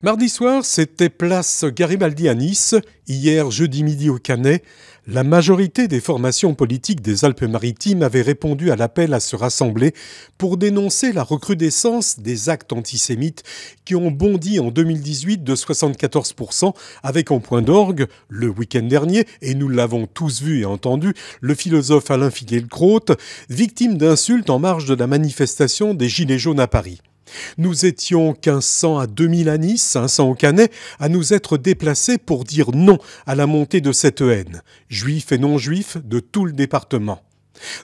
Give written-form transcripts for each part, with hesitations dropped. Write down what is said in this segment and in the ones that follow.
Mardi soir, c'était place Garibaldi à Nice. Hier, jeudi midi au Canet, la majorité des formations politiques des Alpes-Maritimes avaient répondu à l'appel à se rassembler pour dénoncer la recrudescence des actes antisémites qui ont bondi en 2018 de 74%, avec en point d'orgue, le week-end dernier, et nous l'avons tous vu et entendu, le philosophe Alain Finkielkraut, victime d'insultes en marge de la manifestation des Gilets jaunes à Paris. Nous étions 1500 à 2000 à Nice, 500 au Canet, à nous être déplacés pour dire non à la montée de cette haine, juifs et non-juifs de tout le département.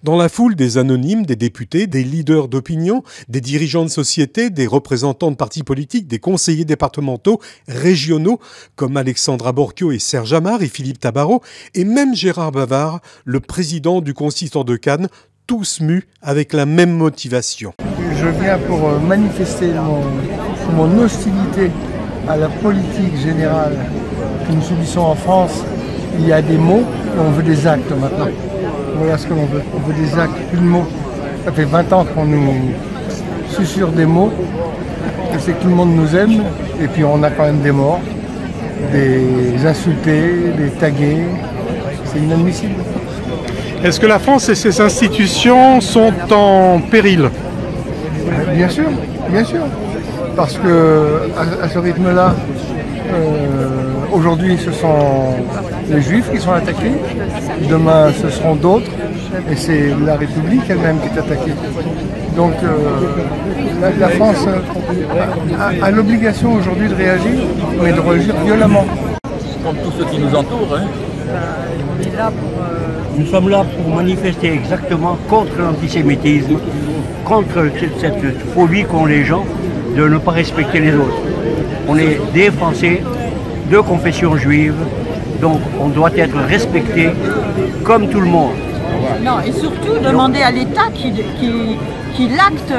Dans la foule, des anonymes, des députés, des leaders d'opinion, des dirigeants de société, des représentants de partis politiques, des conseillers départementaux, régionaux, comme Alexandra Borchio et Serge Amar et Philippe Tabarot, et même Gérard Bavard, le président du consistoire de Cannes, tous mus avec la même motivation. Je viens pour manifester mon hostilité à la politique générale que nous subissons en France. Il y a des mots et on veut des actes maintenant. Voilà ce que l'on veut. On veut des actes, plus de mots. Ça fait 20 ans qu'on nous susurre des mots. Je sais que tout le monde nous aime et puis on a quand même des morts, des insultés, des tagués. C'est inadmissible. Est-ce que la France et ses institutions sont en péril ? Bien sûr, parce que à ce rythme-là, aujourd'hui ce sont les Juifs qui sont attaqués, demain ce seront d'autres, et c'est la République elle-même qui est attaquée. Donc la France a l'obligation aujourd'hui de réagir, mais de réagir violemment. Comme tous ceux qui nous entourent. Nous sommes là pour manifester exactement contre l'antisémitisme, contre cette phobie qu'ont les gens de ne pas respecter les autres. On est des Français de confession juive, donc on doit être respecté comme tout le monde. Non, et surtout demander à l'État qu'il acte...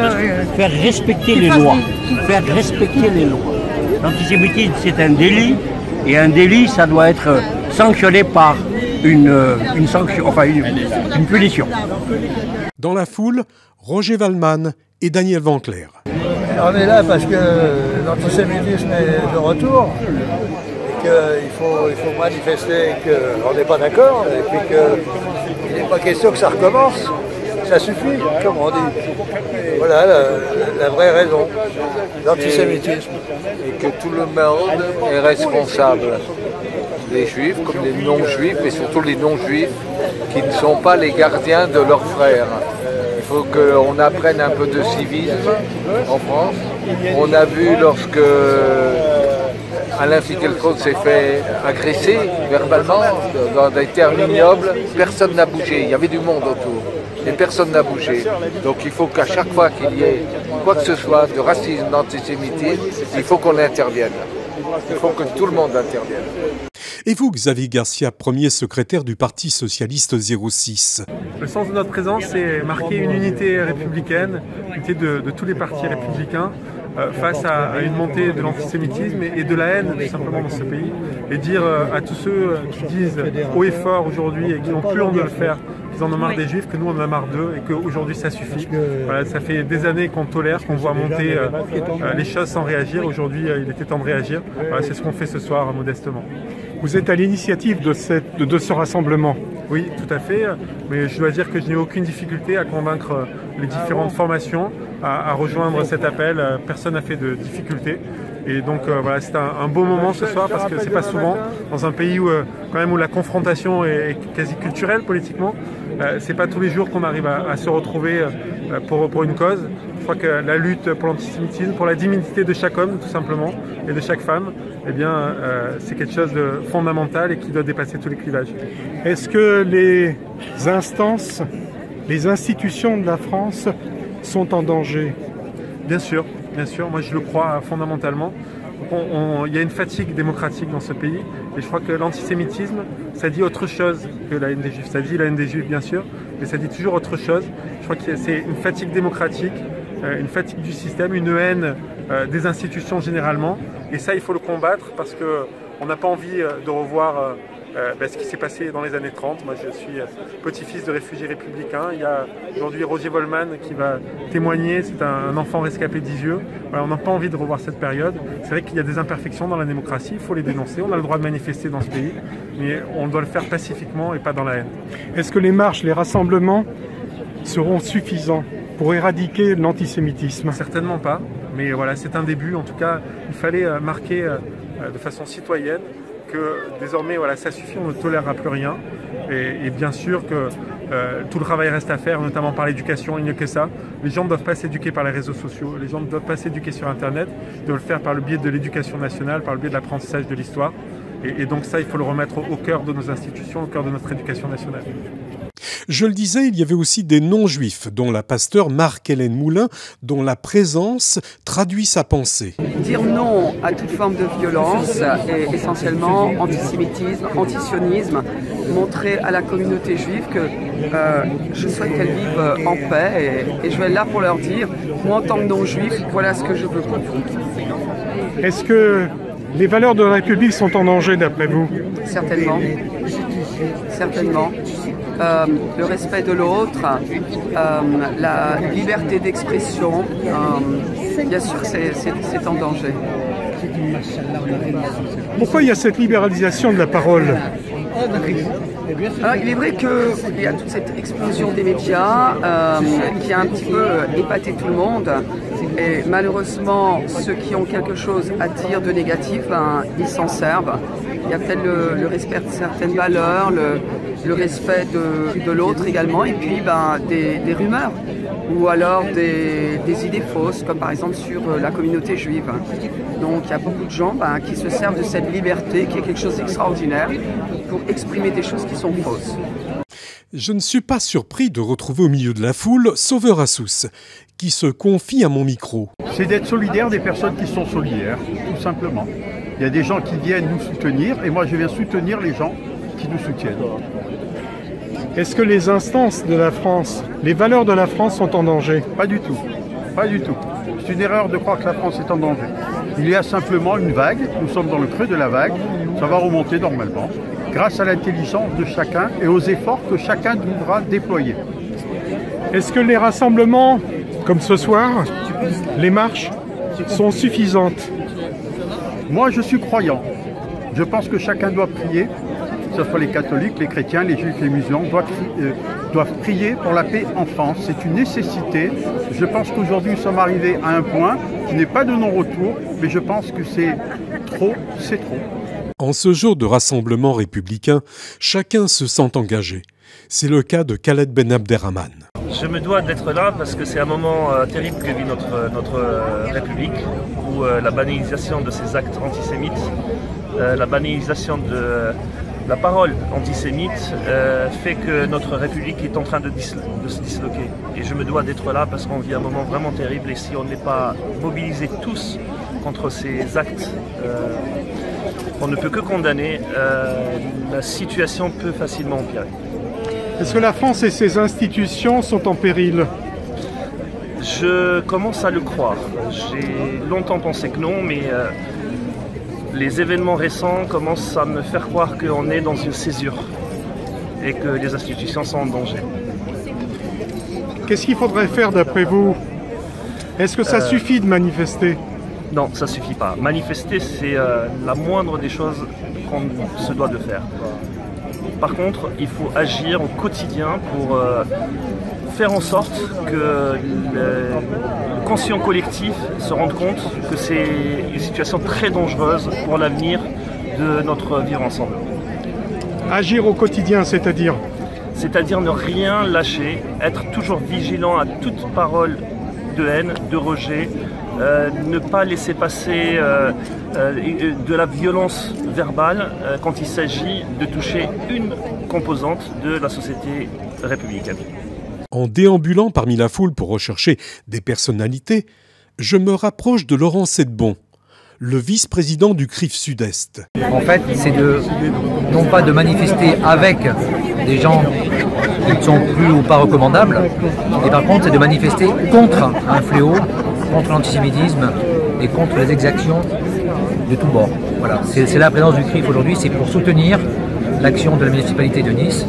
Faire respecter les lois. Faire respecter les lois. L'antisémitisme, c'est un délit, et un délit, ça doit être sanctionné par une sanction, enfin une punition. Dans la foule, Roger Waldman et Daniel Vanclair. On est là parce que l'antisémitisme est de retour, et qu'il faut manifester qu'on n'est pas d'accord, et puis qu'il n'est pas question que ça recommence. Ça suffit, comme on dit. Voilà la vraie raison, l'antisémitisme. Et que tout le monde est responsable. Les juifs comme les non-juifs, et surtout les non-juifs qui ne sont pas les gardiens de leurs frères. Il faut qu'on apprenne un peu de civisme en France. On a vu lorsque Alain Finkielkraut s'est fait agresser verbalement dans des termes ignobles, personne n'a bougé, il y avait du monde autour. Et personne n'a bougé. Donc il faut qu'à chaque fois qu'il y ait quoi que ce soit de racisme, d'antisémitisme, il faut qu'on intervienne. Il faut que tout le monde intervienne. Et vous, Xavier Garcia, premier secrétaire du Parti socialiste 06. Le sens de notre présence, c'est marquer une unité républicaine, unité de tous les partis républicains, face à une montée de l'antisémitisme et de la haine tout simplement dans ce pays, et dire à tous ceux qui disent haut et fort aujourd'hui et qui n'ont plus honte de le faire, qu'ils en ont marre des Juifs, que nous on en a marre d'eux et qu'aujourd'hui ça suffit. Voilà, ça fait des années qu'on tolère, qu'on voit monter les choses sans réagir. Aujourd'hui il était temps de réagir. Voilà, c'est ce qu'on fait ce soir modestement. Vous êtes à l'initiative de ce rassemblement. Oui, tout à fait, mais je dois dire que je n'ai aucune difficulté à convaincre les différentes formations à rejoindre cet appel. Personne n'a fait de difficulté. Et donc voilà, c'est un beau moment ce soir parce que c'est pas souvent dans un pays où, quand même, où la confrontation est quasi culturelle politiquement. C'est pas tous les jours qu'on arrive à se retrouver pour une cause. Je crois que la lutte pour l'antisémitisme, pour la dignité de chaque homme tout simplement et de chaque femme, eh bien c'est quelque chose de fondamental et qui doit dépasser tous les clivages. Est-ce que les instances, les institutions de la France sont en danger ? Bien sûr, moi je le crois fondamentalement. Il y a une fatigue démocratique dans ce pays et je crois que l'antisémitisme, ça dit autre chose que la haine des Juifs. Ça dit la haine des Juifs bien sûr, mais ça dit toujours autre chose. Je crois que c'est une fatigue démocratique, une fatigue du système, une haine des institutions généralement. Et ça, il faut le combattre parce qu'on n'a pas envie de revoir ce qui s'est passé dans les années 30. Moi, je suis petit-fils de réfugiés républicains. Il y a aujourd'hui Roger Volman qui va témoigner. C'est un enfant rescapé d'Isieux. Voilà, on n'a pas envie de revoir cette période. C'est vrai qu'il y a des imperfections dans la démocratie. Il faut les dénoncer. On a le droit de manifester dans ce pays, mais on doit le faire pacifiquement et pas dans la haine. Est-ce que les marches, les rassemblements seront suffisants pour éradiquer l'antisémitisme? Certainement pas, mais voilà, c'est un début. En tout cas, il fallait marquer de façon citoyenne que désormais, voilà, ça suffit, on ne tolérera plus rien. Et bien sûr que tout le travail reste à faire, notamment par l'éducation, il n'y a que ça. Les gens ne doivent pas s'éduquer par les réseaux sociaux, les gens ne doivent pas s'éduquer sur Internet, ils doivent le faire par le biais de l'éducation nationale, par le biais de l'apprentissage de l'histoire. Et donc ça, il faut le remettre au cœur de nos institutions, au cœur de notre éducation nationale. Je le disais, il y avait aussi des non-juifs, dont la pasteure Marc-Hélène Moulin, dont la présence traduit sa pensée. Dire non à toute forme de violence, et essentiellement antisémitisme, antisionisme, montrer à la communauté juive que je souhaite qu'elle vive en paix et je vais être là pour leur dire, moi en tant que non-juif, voilà ce que je veux pour vous. Est-ce que les valeurs de la République sont en danger d'après vous? Certainement. Certainement. Le respect de l'autre, la liberté d'expression, bien sûr que c'est en danger. Pourquoi il y a cette libéralisation de la parole? Alors, il est vrai qu'il y a toute cette explosion des médias qui a un petit peu épaté tout le monde. Et malheureusement, ceux qui ont quelque chose à dire de négatif, ils s'en servent. Il y a peut-être le respect de certaines valeurs, le respect de l'autre également, et puis des rumeurs, ou alors des idées fausses, comme par exemple sur la communauté juive. Donc il y a beaucoup de gens qui se servent de cette liberté, qui est quelque chose d'extraordinaire, pour exprimer des choses qui sont fausses. Je ne suis pas surpris de retrouver au milieu de la foule Sauveur Assous, qui se confie à mon micro. C'est d'être solidaire des personnes qui sont solidaires, tout simplement. Il y a des gens qui viennent nous soutenir, et moi je viens soutenir les gens qui nous soutiennent. Est-ce que les instances de la France, les valeurs de la France sont en danger? Pas du tout, pas du tout. C'est une erreur de croire que la France est en danger. Il y a simplement une vague, nous sommes dans le creux de la vague, ça va remonter normalement, grâce à l'intelligence de chacun et aux efforts que chacun devra déployer. Est-ce que les rassemblements, comme ce soir, les marches, sont suffisantes? Moi, je suis croyant. Je pense que chacun doit prier, que ce soit les catholiques, les chrétiens, les juifs, les musulmans, doivent prier pour la paix en France. C'est une nécessité. Je pense qu'aujourd'hui, nous sommes arrivés à un point qui n'est pas de non-retour, mais je pense que c'est trop, c'est trop. En ce jour de rassemblement républicain, chacun se sent engagé. C'est le cas de Khaled Ben Abderrahman. Je me dois d'être là parce que c'est un moment terrible que vit notre République, où la banalisation de ces actes antisémites, la banalisation de la parole antisémite fait que notre République est en train de se disloquer. Et je me dois d'être là parce qu'on vit un moment vraiment terrible, et si on n'est pas mobilisés tous contre ces actes, on ne peut que condamner. La situation peut facilement empirer. Est-ce que la France et ses institutions sont en péril? Je commence à le croire. J'ai longtemps pensé que non, mais les événements récents commencent à me faire croire qu'on est dans une césure et que les institutions sont en danger. Qu'est-ce qu'il faudrait faire d'après vous? Est-ce que ça suffit de manifester? Non, ça ne suffit pas. Manifester, c'est la moindre des choses qu'on se doit de faire. Par contre, il faut agir au quotidien pour faire en sorte que le conscient collectif se rende compte que c'est une situation très dangereuse pour l'avenir de notre vivre ensemble. Agir au quotidien, c'est-à-dire? C'est-à-dire ne rien lâcher, être toujours vigilant à toute parole de haine, de rejet, ne pas laisser passer de la violence verbale quand il s'agit de toucher une composante de la société républicaine. En déambulant parmi la foule pour rechercher des personnalités, je me rapproche de Laurent Sedbon, le vice-président du CRIF Sud-Est. En fait, c'est non pas de manifester avec des gens qui ne sont plus ou pas recommandables, et par contre, c'est de manifester contre un fléau, contre l'antisémitisme et contre les exactions de tous bords. Voilà, c'est la présence du CRIF aujourd'hui, c'est pour soutenir l'action de la municipalité de Nice,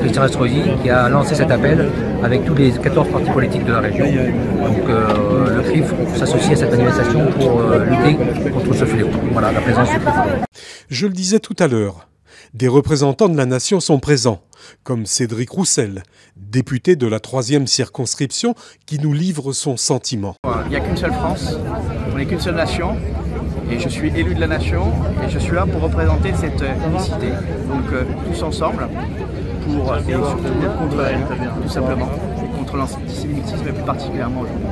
Christian Estrosi, qui a lancé cet appel avec tous les 14 partis politiques de la région. Donc le CRIF s'associe à cette manifestation pour lutter contre ce fléau. Voilà la présence du CRIF. Je le disais tout à l'heure, des représentants de la nation sont présents, comme Cédric Roussel, député de la 3e circonscription, qui nous livre son sentiment. Il n'y a qu'une seule France, on n'est qu'une seule nation, et je suis élu de la nation, et je suis là pour représenter cette unicité. Donc tous ensemble, pour et surtout contre elle, tout simplement, et contre l'antisémitisme, et plus particulièrement aujourd'hui.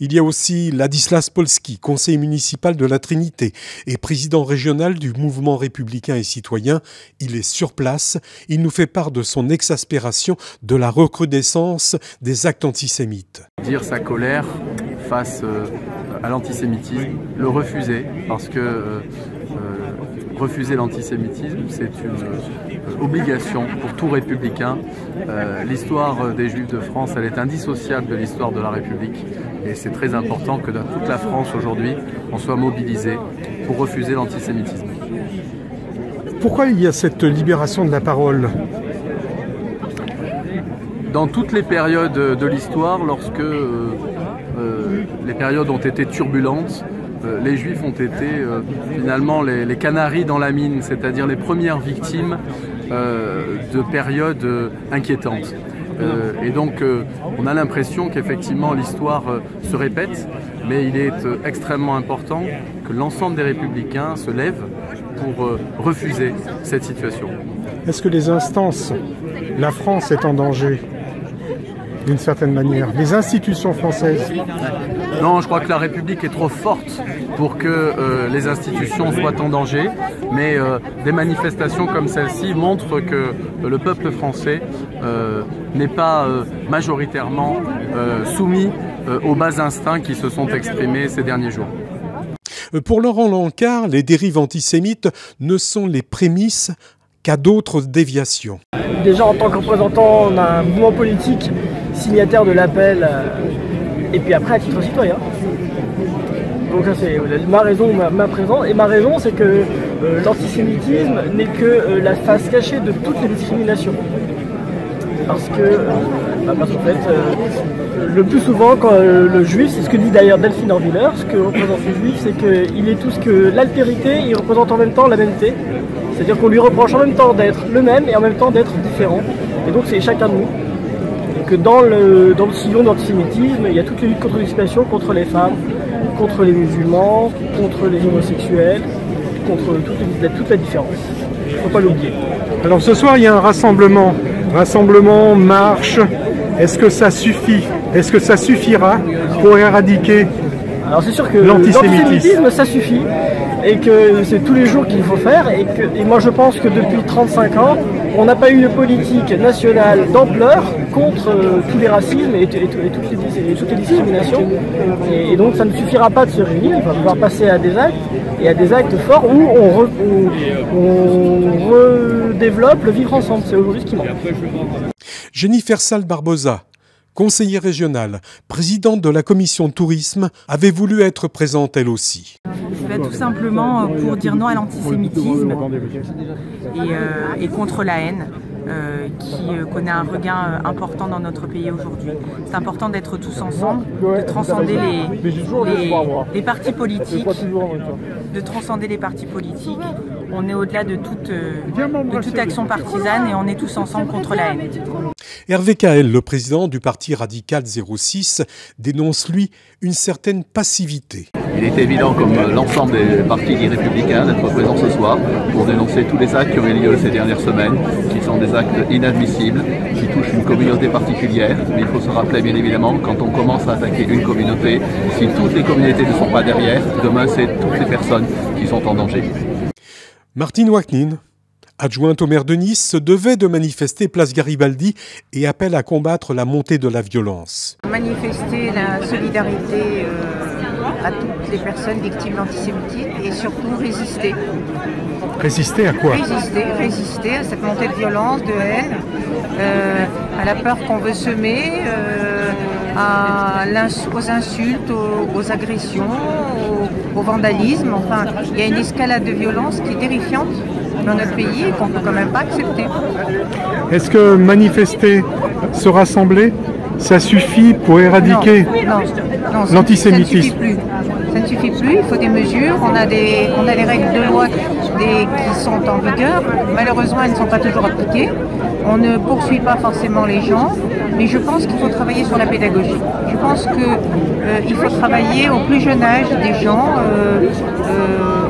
Il y a aussi Ladislas Polski, conseiller municipal de la Trinité et président régional du mouvement républicain et citoyen. Il est sur place. Il nous fait part de son exaspération de la recrudescence des actes antisémites. Dire sa colère face à l'antisémitisme, le refuser, parce que refuser l'antisémitisme, c'est une obligation pour tout républicain. L'histoire des Juifs de France, elle est indissociable de l'histoire de la République. Et c'est très important que dans toute la France aujourd'hui, on soit mobilisé pour refuser l'antisémitisme. Pourquoi il y a cette libération de la parole ? Dans toutes les périodes de l'histoire, lorsque les périodes ont été turbulentes, les Juifs ont été finalement les canaris dans la mine, c'est-à-dire les premières victimes de périodes inquiétantes. Et donc on a l'impression qu'effectivement l'histoire se répète, mais il est extrêmement important que l'ensemble des républicains se lèvent pour refuser cette situation. Est-ce que les instances, la France est en danger d'une certaine manière, les institutions françaises? Non, je crois que la République est trop forte pour que les institutions soient en danger, mais des manifestations comme celle-ci montrent que le peuple français n'est pas majoritairement soumis aux bas instincts qui se sont exprimés ces derniers jours. Pour Laurent Lancard, les dérives antisémites ne sont les prémices qu'à d'autres déviations. Déjà, en tant que représentant d'un mouvement politique signataire de l'appel, et puis après à titre citoyen. Donc ça c'est ma raison, ma présence. Et ma raison, c'est que l'antisémitisme n'est que la face cachée de toutes les discriminations. Parce qu'en fait, le plus souvent, quand le juif, c'est ce que dit d'ailleurs Delphine Orviller, ce que représente le juif, c'est qu'il est tout ce que l'altérité, il représente en même temps l'amèneté. C'est-à-dire qu'on lui reproche en même temps d'être le même et en même temps d'être différent. Et donc c'est chacun de nous. Et que dans le sillon d'antisémitisme, il y a toutes les luttes contre l'exploitation, contre les femmes, contre les musulmans, contre les homosexuels, contre toute la différence. Il ne faut pas l'oublier. Alors ce soir, il y a un rassemblement, marche. Est-ce que ça suffit? Est-ce que ça suffira pour éradiquer l'antisémitisme? Alors c'est sûr que l'antisémitisme, ça suffit. Et que c'est tous les jours qu'il faut faire. Et moi je pense que depuis 35 ans, on n'a pas eu de politique nationale d'ampleur contre tous les racismes et toutes les discriminations. Et donc ça ne suffira pas de se réunir, il va falloir passer à des actes, et à des actes forts où on redéveloppe le vivre ensemble. C'est aujourd'hui ce qui manque. Jennifer Sall-Barbosa, conseillère régionale, présidente de la commission tourisme, avait voulu être présente elle aussi. Tout simplement pour dire non à l'antisémitisme et contre la haine qui connaît un regain important dans notre pays aujourd'hui. C'est important d'être tous ensemble, de transcender les partis politiques, On est au-delà de toute action partisane et on est tous ensemble contre la haine. Hervé Caël, le président du parti radical 06, dénonce lui une certaine passivité. Il est évident, comme l'ensemble des partis républicains, d'être présent ce soir pour dénoncer tous les actes qui ont eu lieu ces dernières semaines, qui sont des actes inadmissibles, qui touchent une communauté particulière. Mais il faut se rappeler, bien évidemment, quand on commence à attaquer une communauté, si toutes les communautés ne sont pas derrière, demain c'est toutes les personnes qui sont en danger. Martine Waknin, adjointe au maire de Nice, se devait de manifester place Garibaldi et appelle à combattre la montée de la violence. Manifester la solidarité à toutes les personnes victimes d'antisémitisme et surtout résister. Résister à quoi? Résister à cette montée de violence, de haine, à la peur qu'on veut semer, aux insultes, aux agressions, au vandalisme. Enfin, il y a une escalade de violence qui est terrifiante dans notre pays et qu'on ne peut quand même pas accepter. Est-ce que manifester, se rassembler, ça suffit pour éradiquer l'antisémitisme? Ça ne suffit plus, il faut des mesures. On a des règles de loi qui sont en vigueur. Malheureusement, elles ne sont pas toujours appliquées. On ne poursuit pas forcément les gens, mais je pense qu'il faut travailler sur la pédagogie. Je pense qu'il faut travailler au plus jeune âge des gens,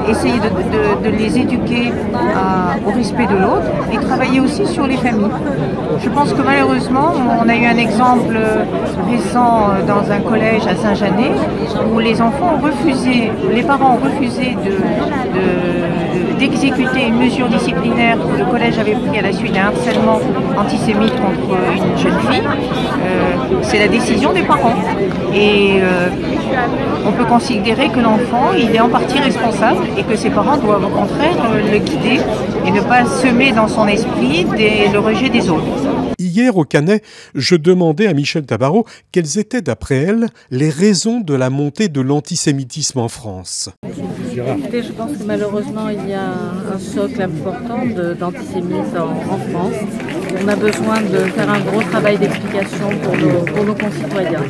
essayer de les éduquer au respect de l'autre et travailler aussi sur les familles. Je pense que malheureusement, on a eu un exemple récent dans un collège à Saint-Janet où les enfants ont refusé, les parents ont refusé d'exécuter une mesure disciplinaire que le collège avait pris à la suite d'un harcèlement antisémite contre une jeune fille. C'est la décision des parents. Et on peut considérer que l'enfant, il est en partie responsable et que ses parents doivent au contraire le guider et ne pas semer dans son esprit le rejet des autres. Hier, au Canet, je demandais à Michèle Tabarot quelles étaient, d'après elle, les raisons de la montée de l'antisémitisme en France. Écoutez, je pense que malheureusement, il y a un socle important d'antisémites en France. On a besoin de faire un gros travail d'explication pour nos concitoyens.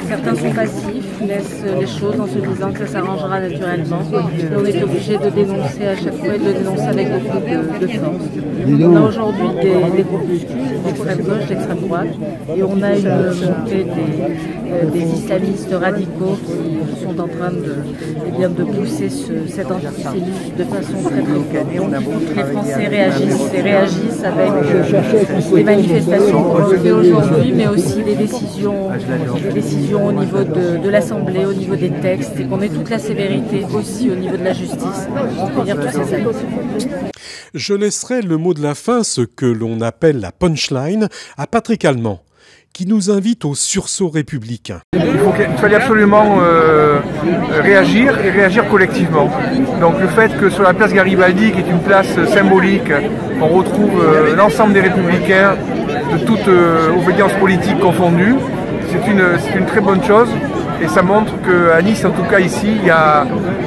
Certains sont passifs, laissent les choses en se disant que ça s'arrangera naturellement. Et on est obligé de dénoncer à chaque fois et de le dénoncer avec beaucoup de force. On a aujourd'hui des groupuscules d'extrême gauche, d'extrême droite, et on a une montée des islamistes radicaux qui sont en train de pousser cet antisémitisme de façon très très forte. Les Français réagissent avec des manifestations qu'on fait aujourd'hui, mais aussi des décisions au niveau de l'Assemblée, au niveau des textes, et qu'on met toute la sévérité aussi au niveau de la justice pour punir tous ces actes. Je laisserai le mot de la fin, ce que l'on appelle la punchline, à Patrick Allemand, qui nous invite au sursaut républicain. Il fallait absolument réagir et réagir collectivement. Donc le fait que sur la place Garibaldi, qui est une place symbolique, on retrouve l'ensemble des républicains de toute obédience politique confondue, c'est une très bonne chose. Et ça montre qu'à Nice, en tout cas ici, il y a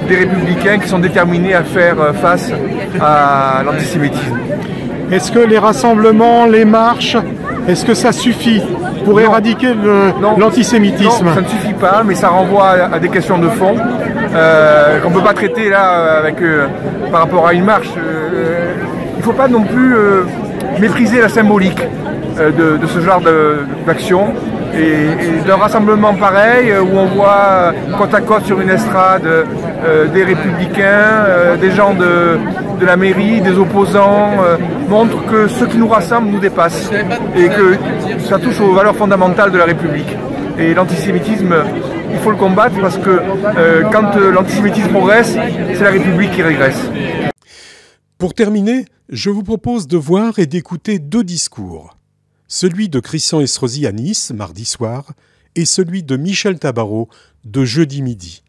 des républicains qui sont déterminés à faire face à l'antisémitisme. Est-ce que les rassemblements, les marches, est-ce que ça suffit pour éradiquer l'antisémitisme? Non, ça ne suffit pas, mais ça renvoie à des questions de fond qu'on ne peut pas traiter là par rapport à une marche. Il ne faut pas non plus mépriser la symbolique de ce genre d'action. Et d'un rassemblement pareil, où on voit côte à côte sur une estrade des républicains, des gens de la mairie, des opposants, montre que ce qui nous rassemble nous dépasse et que ça touche aux valeurs fondamentales de la République. Et l'antisémitisme, il faut le combattre parce que quand l'antisémitisme progresse, c'est la République qui régresse. Pour terminer, je vous propose de voir et d'écouter deux discours. Celui de Christian Estrosi à Nice, mardi soir, et celui de Michèle Tabarot, de jeudi midi.